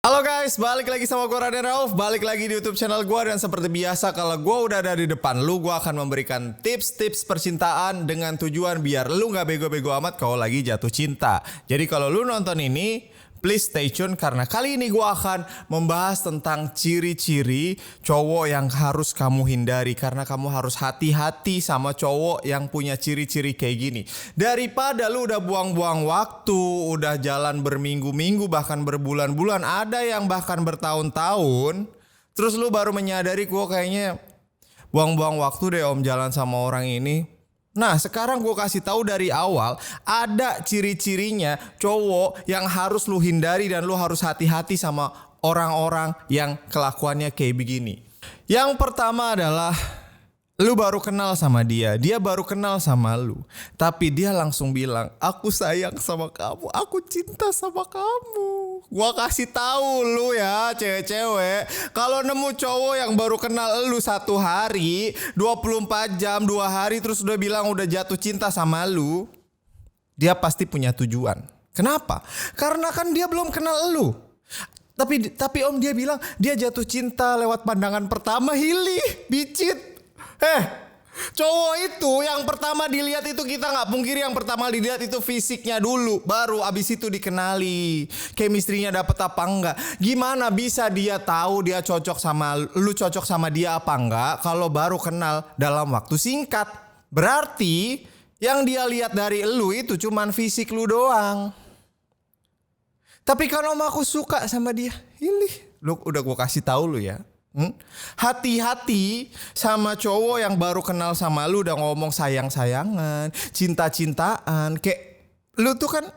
Halo guys, balik lagi sama gue Raden Rauf, balik lagi di YouTube channel gue. Dan seperti biasa kalau gue udah ada di depan lu, gue akan memberikan tips-tips percintaan dengan tujuan biar lu gak bego-bego amat kalau lagi jatuh cinta. Jadi kalau lu nonton ini, please stay tune karena kali ini gue akan membahas tentang ciri-ciri cowok yang harus kamu hindari. Karena kamu harus hati-hati sama cowok yang punya ciri-ciri kayak gini. Daripada lu udah buang-buang waktu, udah jalan berminggu-minggu bahkan berbulan-bulan, ada yang bahkan bertahun-tahun, terus lu baru menyadari gue kayaknya buang-buang waktu deh om jalan sama orang ini. Nah sekarang gue kasih tahu dari awal ada ciri-cirinya cowok yang harus lu hindari dan lu harus hati-hati sama orang-orang yang kelakuannya kayak begini. Yang pertama adalah lu baru kenal sama dia, dia baru kenal sama lu, tapi dia langsung bilang, aku sayang sama kamu, aku cinta sama kamu. Gua kasih tahu lu ya cewek-cewek, kalau nemu cowok yang baru kenal lu 1 hari, 24 jam, 2 hari terus udah bilang udah jatuh cinta sama lu, dia pasti punya tujuan. Kenapa? Karena kan dia belum kenal lu. Tapi om dia bilang dia jatuh cinta lewat pandangan pertama, hilih, bicit. Cowok itu yang pertama dilihat itu, kita nggak pungkiri yang pertama dilihat itu fisiknya dulu, baru abis itu dikenali chemistry-nya dapet apa enggak. Gimana bisa dia tahu dia cocok sama lu, cocok sama dia apa enggak kalau baru kenal dalam waktu singkat? Berarti yang dia lihat dari lu itu cuman fisik lu doang. Tapi kalau aku suka sama dia, hilih, lu udah gua kasih tahu lu ya. Hati-hati sama cowok yang baru kenal sama lu udah ngomong sayang-sayangan, cinta-cintaan. Kayak lu tuh kan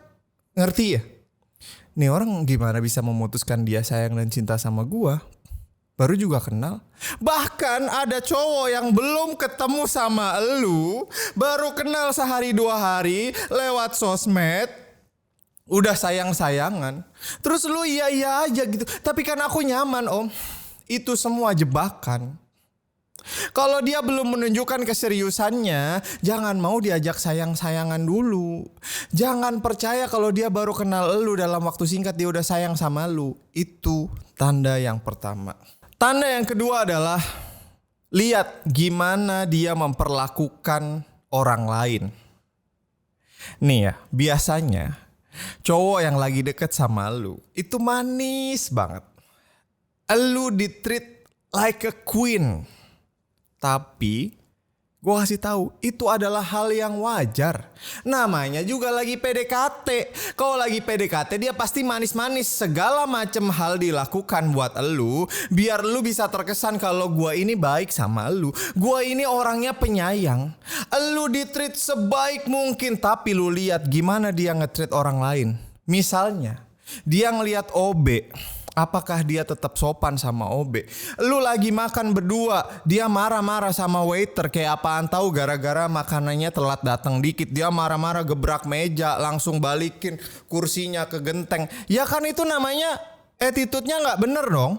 ngerti ya, nih orang gimana bisa memutuskan dia sayang dan cinta sama gua, baru juga kenal. Bahkan ada cowok yang belum ketemu sama lu, baru kenal sehari 2 hari lewat sosmed, udah sayang-sayangan. Terus lu iya aja gitu. Tapi kan aku nyaman om. Itu semua jebakan. Kalau dia belum menunjukkan keseriusannya, jangan mau diajak sayang-sayangan dulu. Jangan percaya kalau dia baru kenal lu dalam waktu singkat dia udah sayang sama lu. Itu tanda yang pertama. Tanda yang kedua adalah lihat gimana dia memperlakukan orang lain. Nih ya, biasanya cowok yang lagi deket sama lu itu manis banget. Lu di-treat like a queen. Tapi gue kasih tahu itu adalah hal yang wajar. Namanya juga lagi PDKT. Kalau lagi PDKT dia pasti manis-manis. Segala macam hal dilakukan buat lu, biar lu bisa terkesan kalau gue ini baik sama lu. Gue ini orangnya penyayang. Lu di-treat sebaik mungkin. Tapi lu lihat gimana dia nge-treat orang lain. Misalnya dia ngelihat OB, apakah dia tetap sopan sama OB? Lu lagi makan berdua, dia marah-marah sama waiter kayak apaan tahu gara-gara makanannya telat datang dikit. Dia marah-marah gebrak meja, langsung balikin kursinya ke genteng. Ya kan itu namanya attitude-nya nggak bener dong.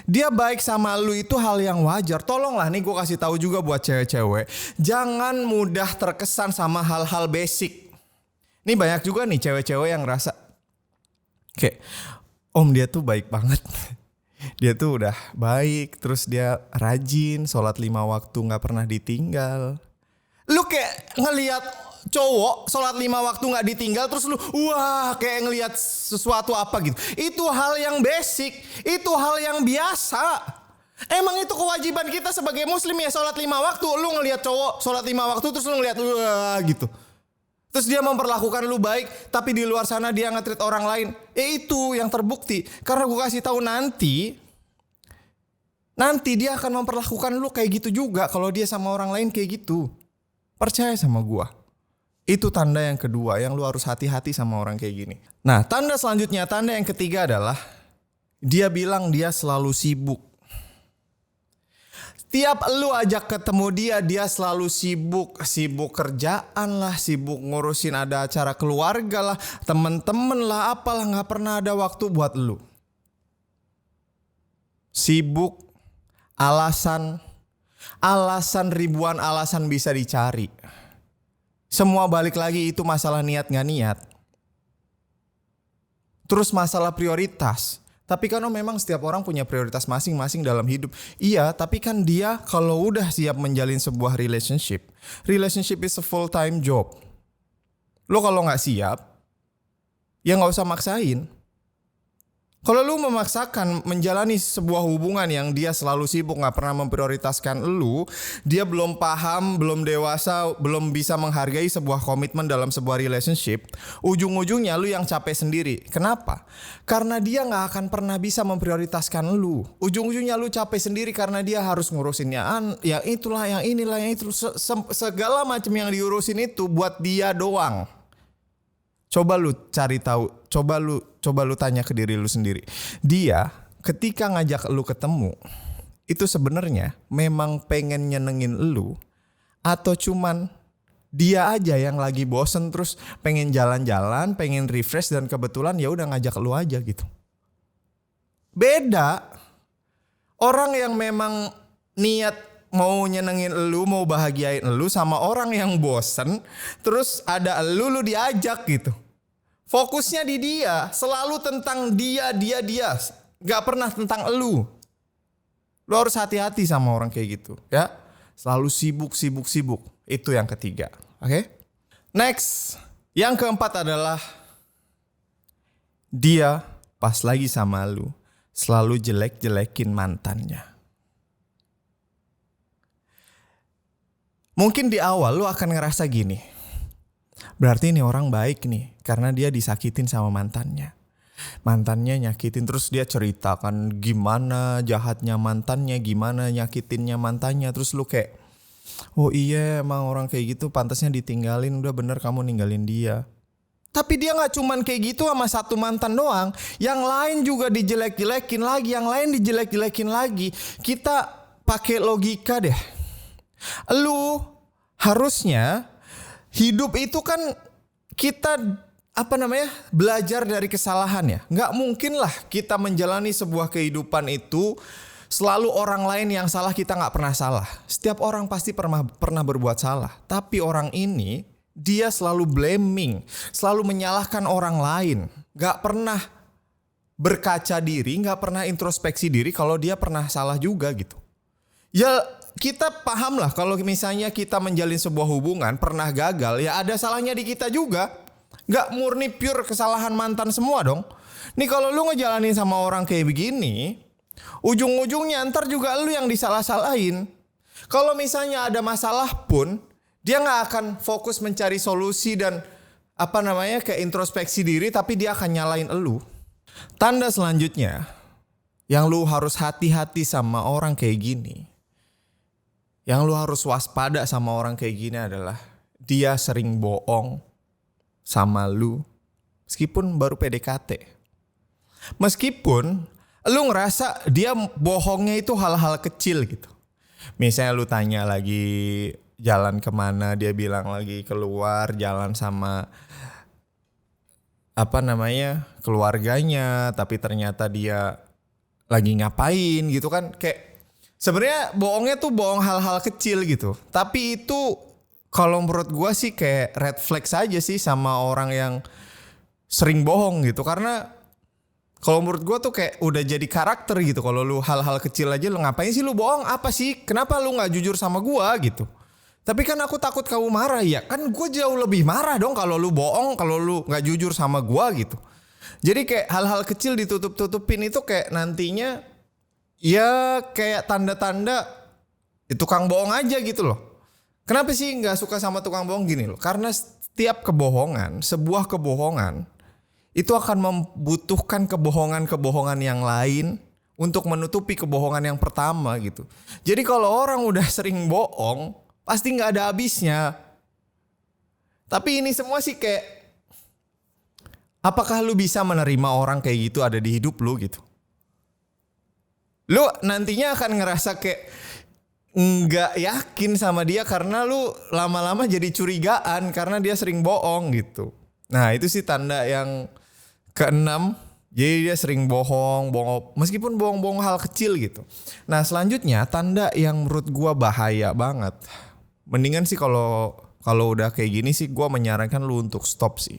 Dia baik sama lu itu hal yang wajar. Tolonglah nih gue kasih tahu juga buat cewek-cewek, jangan mudah terkesan sama hal-hal basic. Nih banyak juga nih cewek-cewek yang ngerasa kayak, om dia tuh baik banget. Dia tuh udah baik, terus dia rajin, sholat 5 waktu gak pernah ditinggal. Lu kayak ngelihat cowok sholat 5 waktu gak ditinggal, terus lu wah kayak ngelihat sesuatu apa gitu. Itu hal yang basic, itu hal yang biasa. Emang itu kewajiban kita sebagai muslim ya, sholat 5 waktu. Lu ngelihat cowok sholat 5 waktu terus lu ngelihat wah gitu. Terus dia memperlakukan lu baik, tapi di luar sana dia nge-treat orang lain. Itu yang terbukti. Karena gue kasih tahu nanti dia akan memperlakukan lu kayak gitu juga kalau dia sama orang lain kayak gitu. Percaya sama gue. Itu tanda yang kedua yang lu harus hati-hati sama orang kayak gini. Nah, tanda selanjutnya, tanda yang ketiga adalah dia bilang dia selalu sibuk. Tiap lu ajak ketemu dia selalu sibuk. Sibuk kerjaan lah, sibuk ngurusin ada acara keluarga lah, temen-temen lah, apalah, gak pernah ada waktu buat lu. Sibuk, alasan ribuan alasan bisa dicari. Semua balik lagi itu masalah niat gak niat. Terus masalah prioritas. Tapi kan memang setiap orang punya prioritas masing-masing dalam hidup. Iya, tapi kan dia kalau udah siap menjalin sebuah relationship is a full time job. Lo kalau nggak siap, ya nggak usah maksain. Kalau lu memaksakan menjalani sebuah hubungan yang dia selalu sibuk gak pernah memprioritaskan lu, dia belum paham, belum dewasa, belum bisa menghargai sebuah komitmen dalam sebuah relationship, ujung-ujungnya lu yang capek sendiri. Kenapa? Karena dia gak akan pernah bisa memprioritaskan lu. Ujung-ujungnya lu capek sendiri karena dia harus ngurusinnya, yang itulah, yang inilah, yang itu, segala macam yang diurusin itu buat dia doang. Coba lu cari tahu, coba lu tanya ke diri lu sendiri. Dia ketika ngajak lu ketemu, itu sebenarnya memang pengen nyenengin lu atau cuman dia aja yang lagi bosen terus pengen jalan-jalan, pengen refresh dan kebetulan ya udah ngajak lu aja gitu. Beda. Orang yang memang niat mau nyenengin lu, mau bahagiain lu sama orang yang bosen terus ada lu diajak gitu. Fokusnya di dia, selalu tentang dia. Gak pernah tentang lu. Lu harus hati-hati sama orang kayak gitu ya. Selalu sibuk. Itu yang ketiga. Oke? Next. Yang keempat adalah dia pas lagi sama lu selalu jelek-jelekin mantannya. Mungkin di awal lu akan ngerasa gini. Berarti ini orang baik nih karena dia disakitin sama mantannya. Mantannya nyakitin terus dia ceritakan gimana jahatnya mantannya, gimana nyakitinnya mantannya. Terus lu kayak, oh iya emang orang kayak gitu pantasnya ditinggalin, udah bener kamu ninggalin dia. Tapi dia gak cuman kayak gitu sama satu mantan doang. Yang lain juga dijelek-jelekin lagi. Kita pakai logika deh. Lu harusnya hidup itu kan kita belajar dari kesalahan ya. Nggak mungkin lah kita menjalani sebuah kehidupan itu selalu orang lain yang salah, kita nggak pernah salah. Setiap orang pasti pernah berbuat salah. Tapi orang ini dia selalu blaming, selalu menyalahkan orang lain. Nggak pernah berkaca diri, nggak pernah introspeksi diri kalau dia pernah salah juga gitu. Ya kita paham lah kalau misalnya kita menjalin sebuah hubungan pernah gagal, ya ada salahnya di kita juga. Gak murni pure kesalahan mantan semua dong. Nih kalau lu ngejalanin sama orang kayak begini, ujung-ujungnya ntar juga lu yang disalah-salahin. Kalau misalnya ada masalah pun, dia gak akan fokus mencari solusi dan kayak introspeksi diri, tapi dia akan nyalain lu. Tanda selanjutnya, yang lu harus hati-hati sama orang kayak gini, yang lu harus waspada sama orang kayak gini adalah dia sering bohong sama lu meskipun baru PDKT. Meskipun lu ngerasa dia bohongnya itu hal-hal kecil gitu. Misalnya lu tanya lagi jalan kemana, dia bilang lagi keluar jalan sama keluarganya, tapi ternyata dia lagi ngapain gitu kan. Kayak sebenarnya bohongnya tuh bohong hal-hal kecil gitu. Tapi itu kalau menurut gue sih kayak red flag saja sih sama orang yang sering bohong gitu. Karena kalau menurut gue tuh kayak udah jadi karakter gitu. Kalau lu hal-hal kecil aja lu ngapain sih lu bohong? Apa sih? Kenapa lu gak jujur sama gue gitu? Tapi kan aku takut kamu marah. Ya kan gue jauh lebih marah dong kalau lu bohong, kalau lu gak jujur sama gue gitu. Jadi kayak hal-hal kecil ditutup-tutupin itu kayak nantinya ya kayak tanda-tanda tukang bohong aja gitu loh. Kenapa sih gak suka sama tukang bohong gini loh? Karena setiap kebohongan, sebuah kebohongan itu akan membutuhkan kebohongan-kebohongan yang lain untuk menutupi kebohongan yang pertama gitu. Jadi kalau orang udah sering bohong, pasti gak ada habisnya. Tapi ini semua sih kayak, apakah lu bisa menerima orang kayak gitu ada di hidup lu gitu? Lu nantinya akan ngerasa kayak nggak yakin sama dia karena lu lama-lama jadi curigaan karena dia sering bohong gitu. Nah itu sih tanda yang keenam. Jadi dia sering bohong meskipun bohong-bohong hal kecil gitu. Nah selanjutnya tanda yang menurut gua bahaya banget. Mendingan sih kalau udah kayak gini sih gua menyarankan lu untuk stop sih.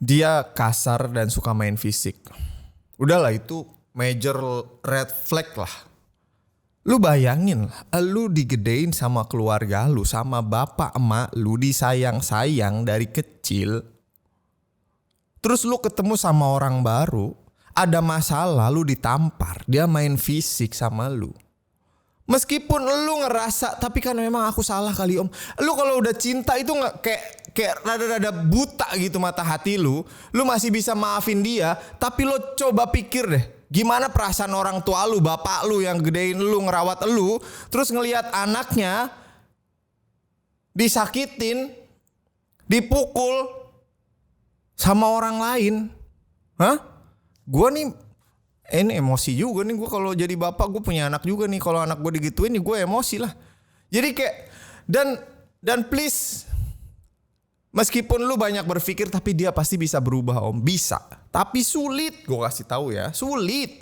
Dia kasar dan suka main fisik. Udahlah itu major red flag lah. Lu bayangin lah, lu digedein sama keluarga lu, sama bapak emak lu, disayang-sayang dari kecil. Terus lu ketemu sama orang baru, ada masalah, lu ditampar, dia main fisik sama lu. Meskipun lu ngerasa, tapi kan memang aku salah kali om. Lu kalau udah cinta itu nggak kayak rada-rada buta gitu mata hati lu. Lu masih bisa maafin dia, tapi lu coba pikir deh. Gimana perasaan orang tua lu, bapak lu yang gedein lu, ngerawat lu, terus ngelihat anaknya disakitin, dipukul sama orang lain. Hah? Gue nih ini emosi juga nih gue kalau jadi bapak, gue punya anak juga nih. Kalau anak gue digituin nih gue emosi lah. Jadi kayak dan please, meskipun lu banyak berpikir tapi dia pasti bisa berubah om, bisa. Tapi sulit, gue kasih tahu ya, sulit.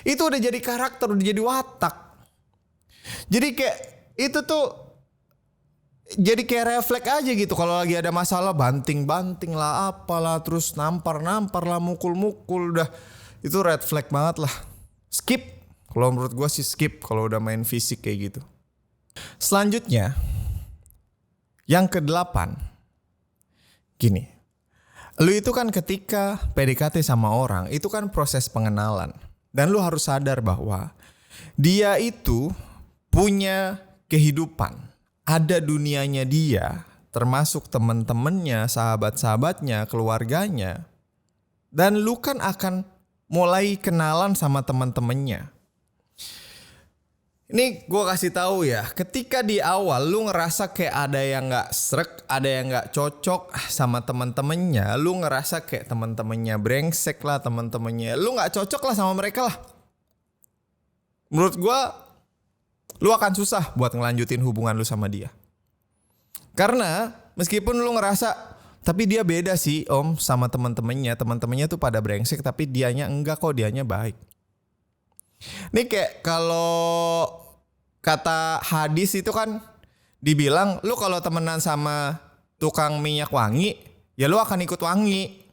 Itu udah jadi karakter, udah jadi watak. Jadi kayak itu tuh jadi kayak refleks aja gitu. Kalau lagi ada masalah banting-banting lah, apalah, terus nampar-nampar lah, mukul-mukul, udah itu red flag banget lah. Skip. Kalau menurut gue sih skip kalau udah main fisik kayak gitu. Selanjutnya, yang ke-8. Gini. Lu itu kan ketika PDKT sama orang, itu kan proses pengenalan. Dan lu harus sadar bahwa dia itu punya kehidupan. Ada dunianya dia, termasuk temen-temennya, sahabat-sahabatnya, keluarganya. Dan lu kan akan mulai kenalan sama temen-temennya. Ini gue kasih tahu ya, ketika di awal lu ngerasa kayak ada yang nggak srek, ada yang nggak cocok sama teman-temannya, lu ngerasa kayak teman-temannya brengsek lah, teman-temannya, lu nggak cocok lah sama mereka lah. Menurut gue, lu akan susah buat ngelanjutin hubungan lu sama dia. Karena meskipun lu ngerasa, tapi dia beda sih om sama teman-temannya tuh pada brengsek, tapi dianya enggak kok, dianya baik. Ini kayak kalau kata hadis itu kan dibilang lu kalau temenan sama tukang minyak wangi, ya lu akan ikut wangi.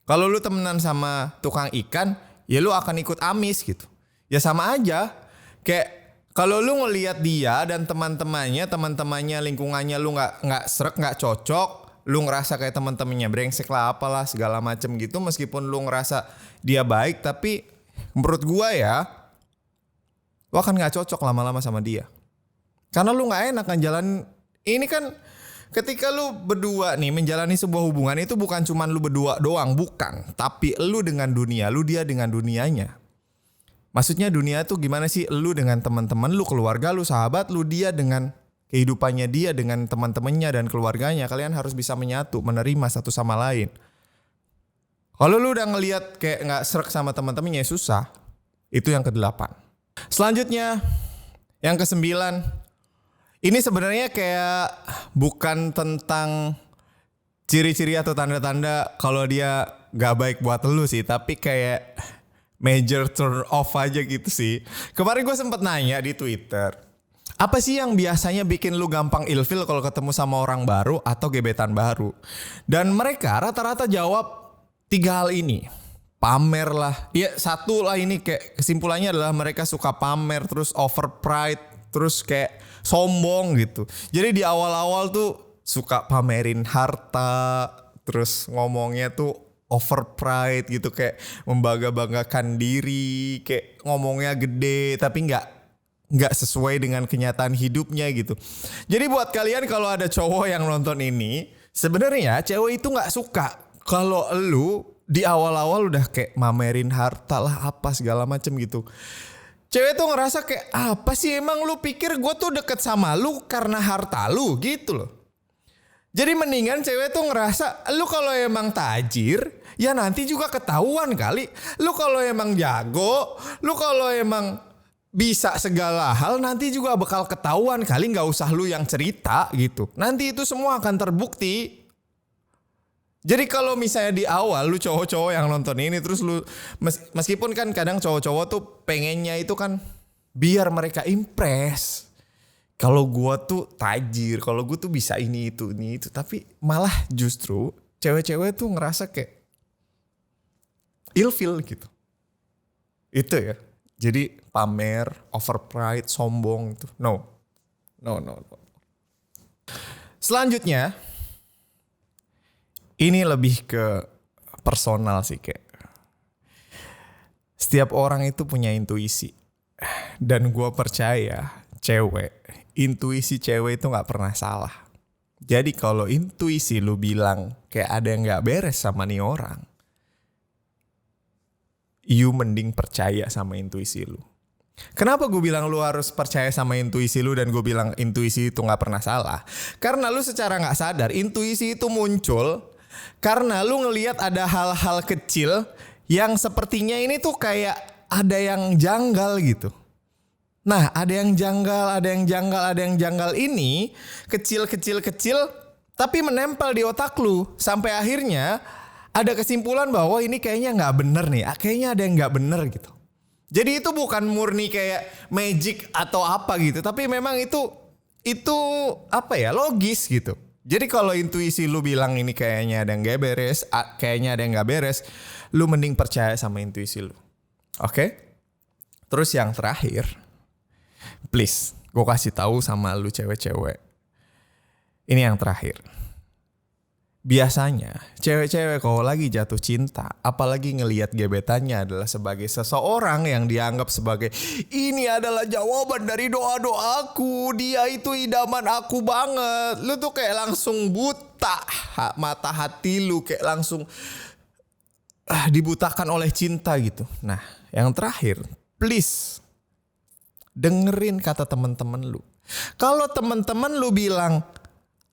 Kalau lu temenan sama tukang ikan, ya lu akan ikut amis gitu. Ya sama aja. Kayak kalau lu ngelihat dia dan teman-temannya, lingkungannya lu nggak srek, nggak cocok, lu ngerasa kayak teman-temannya brengsek lah, apalah segala macem gitu. Meskipun lu ngerasa dia baik, tapi menurut gua ya, lu akan gak cocok lama-lama sama dia. Karena lu gak enak kan jalan. Ini kan ketika lu berdua nih menjalani sebuah hubungan, itu bukan cuma lu berdua doang, bukan. Tapi lu dengan dunia, lu dia dengan dunianya. Maksudnya dunia tuh gimana sih? Lu dengan teman-teman lu, keluarga lu, sahabat lu, dia dengan kehidupannya dia, dengan teman-temannya dan keluarganya. Kalian harus bisa menyatu, menerima satu sama lain. Kalau lu udah ngelihat kayak gak srek sama teman-temannya, ya susah. Itu yang ke-8. Selanjutnya, yang ke-9. Ini sebenarnya kayak bukan tentang ciri-ciri atau tanda-tanda kalau dia gak baik buat lu sih, tapi kayak major turn off aja gitu sih. Kemarin gue sempet nanya di Twitter, apa sih yang biasanya bikin lu gampang ilfil kalau ketemu sama orang baru atau gebetan baru? Dan mereka rata-rata jawab 3 hal ini. Pamer lah. Ya satu lah, ini kayak kesimpulannya adalah mereka suka pamer, terus over pride, terus kayak sombong gitu. Jadi di awal-awal tuh suka pamerin harta, terus ngomongnya tuh over pride gitu, kayak membangga-banggakan diri, kayak ngomongnya gede tapi nggak sesuai dengan kenyataan hidupnya gitu. Jadi buat kalian kalau ada cowok yang nonton ini, sebenarnya cewek itu nggak suka kalau lu di awal-awal udah kayak mamerin harta lah apa segala macem gitu. Cewek tuh ngerasa kayak apa sih, emang lu pikir gue tuh deket sama lu karena harta lu gitu loh. Jadi mendingan cewek tuh ngerasa lu kalau emang tajir ya nanti juga ketahuan kali. Lu kalau emang jago, lu kalau emang bisa segala hal nanti juga bakal ketahuan kali, gak usah lu yang cerita gitu. Nanti itu semua akan terbukti. Jadi kalau misalnya di awal lu cowok-cowok yang nonton ini terus lu meskipun kan kadang cowok-cowok tuh pengennya itu kan biar mereka impress. Kalau gua tuh tajir, kalau gua tuh bisa ini itu, tapi malah justru cewek-cewek tuh ngerasa kayak ilfil gitu. Itu ya. Jadi pamer, overpride, sombong itu. No. Selanjutnya, ini lebih ke personal sih kayak. Setiap orang itu punya intuisi. Dan gue percaya intuisi cewek itu gak pernah salah. Jadi kalau intuisi lu bilang kayak ada yang gak beres sama nih orang, you mending percaya sama intuisi lu. Kenapa gue bilang lu harus percaya sama intuisi lu dan gue bilang intuisi itu gak pernah salah? Karena lu secara gak sadar intuisi itu muncul karena lu ngelihat ada hal-hal kecil yang sepertinya ini tuh kayak ada yang janggal gitu. Nah, ada yang janggal ini kecil tapi menempel di otak lu sampai akhirnya ada kesimpulan bahwa ini kayaknya nggak bener nih, kayaknya ada yang nggak bener gitu. Jadi itu bukan murni kayak magic atau apa gitu, tapi memang itu apa ya, logis gitu. Jadi kalau intuisi lu bilang ini kayaknya ada yang nggak beres, lu mending percaya sama intuisi lu. Oke? Terus yang terakhir, please, gue kasih tahu sama lu cewek-cewek. Ini yang terakhir. Biasanya cewek-cewek kalau lagi jatuh cinta, apalagi ngelihat gebetannya adalah sebagai seseorang yang dianggap sebagai ini adalah jawaban dari doa-doaku, dia itu idaman aku banget. Lu tuh kayak langsung buta mata hati lu, kayak langsung dibutakan oleh cinta gitu. Nah, yang terakhir, please dengerin kata teman-teman lu. Kalau teman-teman lu bilang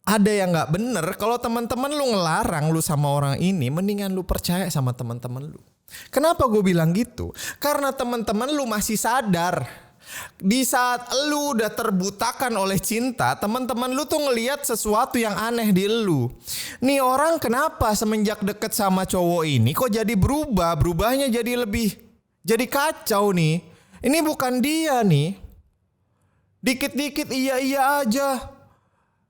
ada yang gak bener, kalau teman-teman lu ngelarang lu sama orang ini, mendingan lu percaya sama teman-teman lu. Kenapa gue bilang gitu? Karena teman-teman lu masih sadar. Di saat lu udah terbutakan oleh cinta, teman-teman lu tuh ngelihat sesuatu yang aneh di lu. Nih orang kenapa semenjak deket sama cowok ini kok jadi berubahnya jadi kacau nih. Ini bukan dia nih. Dikit-dikit iya aja.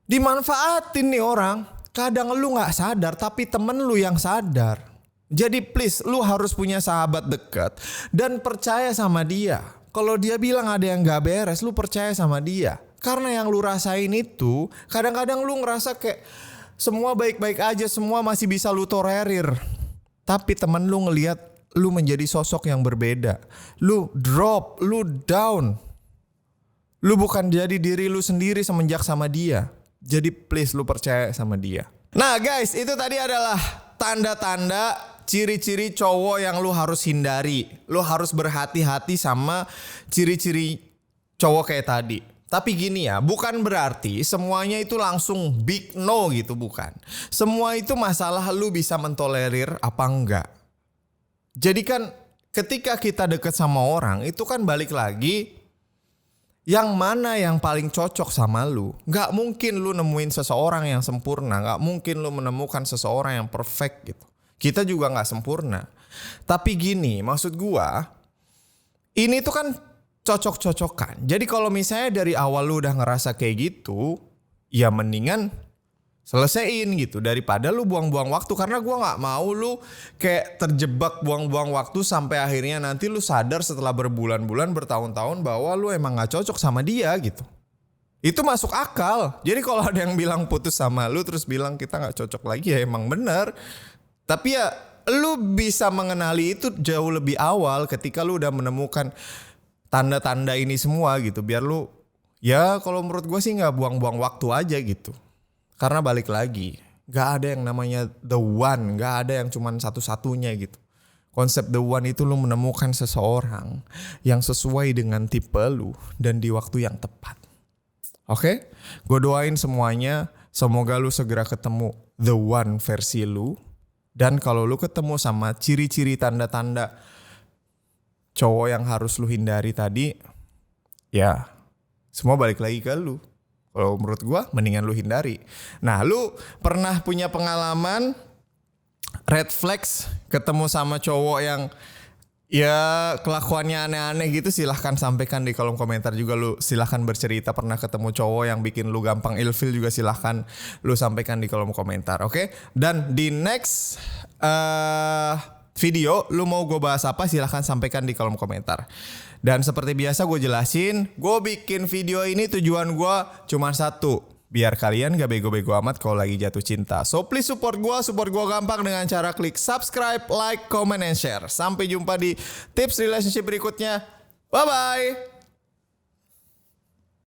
Dimanfaatin nih orang. Kadang lu gak sadar tapi temen lu yang sadar. Jadi please lu harus punya sahabat dekat dan percaya sama dia. Kalau dia bilang ada yang gak beres, lu percaya sama dia. Karena yang lu rasain itu kadang-kadang lu ngerasa kayak semua baik-baik aja, semua masih bisa lu tolerir. Tapi temen lu ngelihat lu menjadi sosok yang berbeda. Lu drop, lu down. Lu bukan jadi diri lu sendiri semenjak sama dia. Jadi please lu percaya sama dia. Nah guys, itu tadi adalah tanda-tanda ciri-ciri cowok yang lu harus hindari. Lu harus berhati-hati sama ciri-ciri cowok kayak tadi. Tapi gini ya, bukan berarti semuanya itu langsung big no gitu, bukan. Semua itu masalah lu bisa mentolerir apa enggak. Jadi kan ketika kita deket sama orang, itu kan balik lagi yang mana yang paling cocok sama lu. Gak mungkin lu nemuin seseorang yang sempurna. Gak mungkin lu menemukan seseorang yang perfect gitu. Kita juga gak sempurna. Tapi gini, maksud gua, ini tuh kan cocok-cocokan. Jadi kalau misalnya dari awal lu udah ngerasa kayak gitu, ya mendingan selesaiin gitu daripada lu buang-buang waktu. Karena gue gak mau lu kayak terjebak buang-buang waktu sampai akhirnya nanti lu sadar setelah berbulan-bulan, bertahun-tahun bahwa lu emang gak cocok sama dia gitu. Itu masuk akal. Jadi kalau ada yang bilang putus sama lu terus bilang kita gak cocok lagi, ya emang bener. Tapi ya lu bisa mengenali itu jauh lebih awal ketika lu udah menemukan tanda-tanda ini semua gitu. Biar lu, ya kalau menurut gue sih gak buang-buang waktu aja gitu. Karena balik lagi, gak ada yang namanya the one, gak ada yang cuman satu-satunya gitu. Konsep the one itu lu menemukan seseorang yang sesuai dengan tipe lu dan di waktu yang tepat. Oke? Gue doain semuanya, semoga lu segera ketemu the one versi lu. Dan kalau lu ketemu sama ciri-ciri tanda-tanda cowok yang harus lu hindari tadi, ya semua balik lagi ke lu. Kalau menurut gue mendingan lu hindari. Nah, lu pernah punya pengalaman red flags ketemu sama cowok yang ya kelakuannya aneh-aneh gitu? Silahkan sampaikan di kolom komentar juga. Lu silahkan bercerita pernah ketemu cowok yang bikin lu gampang ilfil juga, silahkan lu sampaikan di kolom komentar. Oke? Dan di next video, lu mau gue bahas apa silahkan sampaikan di kolom komentar. Dan seperti biasa gue jelasin, gue bikin video ini tujuan gue cuma satu, biar kalian gak bego-bego amat kalau lagi jatuh cinta. So please support gue gampang dengan cara klik subscribe, like, comment, and share. Sampai jumpa di tips relationship berikutnya. Bye-bye.